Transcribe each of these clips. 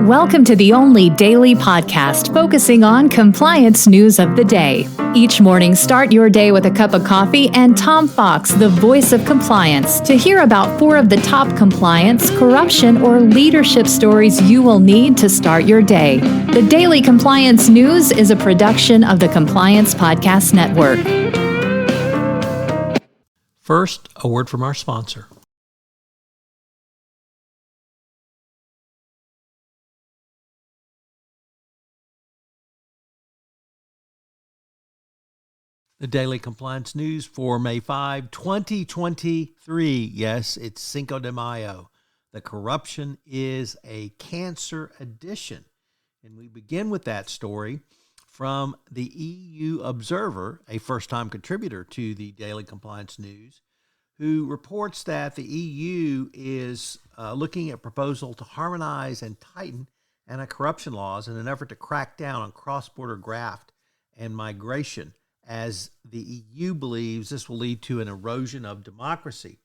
Welcome to the only daily podcast focusing on compliance news of the day. Each morning, start your day with a cup of coffee and Tom Fox, the voice of compliance, to hear about 4 of the top compliance, corruption, or leadership stories you will need to start your day. The Daily Compliance News is a production of the Compliance Podcast Network. First, a word from our sponsor. The Daily Compliance News for May 5, 2023. Yes, it's Cinco de Mayo. The corruption is a cancer edition. And we begin with that story from the EUObserver, a first-time contributor to the Daily Compliance News, who reports that the EU is looking at proposal to harmonize and tighten anti-corruption laws in an effort to crack down on cross-border graft and migration, as the EU believes this will lead to an erosion of democracy.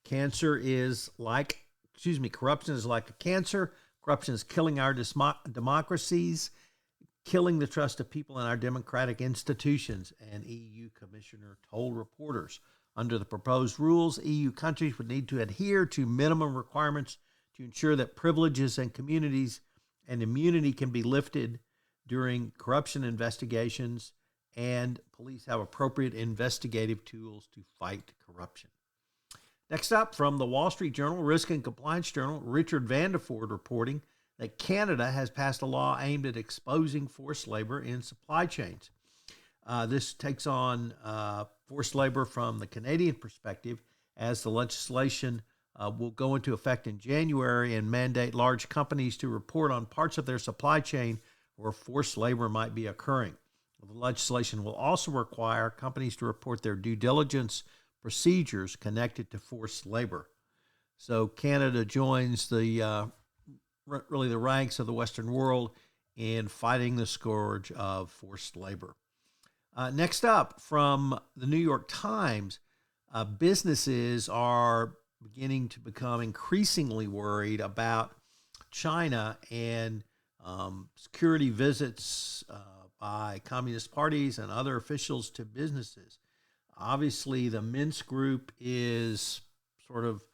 Corruption is like a cancer. Corruption is killing our democracies, killing the trust of people in our democratic institutions, an EU commissioner told reporters. Under the proposed rules, EU countries would need to adhere to minimum requirements to ensure that privileges and communities and immunity can be lifted during corruption investigations, and police have appropriate investigative tools to fight corruption. Next up, from the Wall Street Journal, Risk and Compliance Journal, Richard Vandeford reporting that Canada has passed a law aimed at exposing forced labor in supply chains. This takes on forced labor from the Canadian perspective, as the legislation will go into effect in January and mandate large companies to report on parts of their supply chain where forced labor might be occurring. The legislation will also require companies to report their due diligence procedures connected to forced labor. So Canada joins the ranks of the Western world in fighting the scourge of forced labor. Next up, from the New York Times, businesses are beginning to become increasingly worried about China and security visits by communist parties and other officials to businesses. Obviously, the Minsk Group is sort of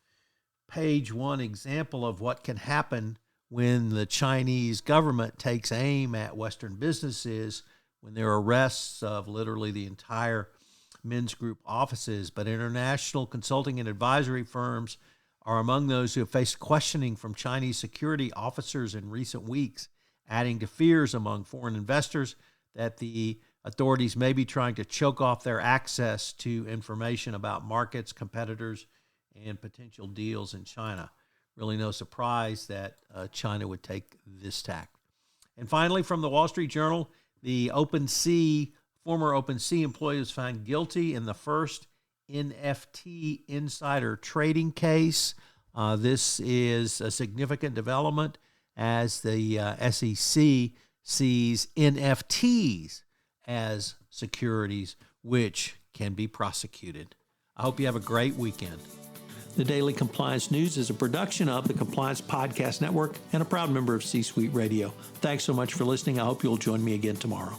page one example of what can happen when the Chinese government takes aim at Western businesses, when there are arrests of literally the entire Minsk Group offices. But international consulting and advisory firms are among those who have faced questioning from Chinese security officers in recent weeks, adding to fears among foreign investors that the authorities may be trying to choke off their access to information about markets, competitors, and potential deals in China. Really no surprise that China would take this tack. And finally, from the Wall Street Journal, the former OpenSea employee was found guilty in the first NFT insider trading case. This is a significant development as the SEC sees NFTs as securities which can be prosecuted. I hope you have a great weekend. The Daily Compliance News is a production of the Compliance Podcast Network and a proud member of C-Suite Radio. Thanks so much for listening. I hope you'll join me again tomorrow.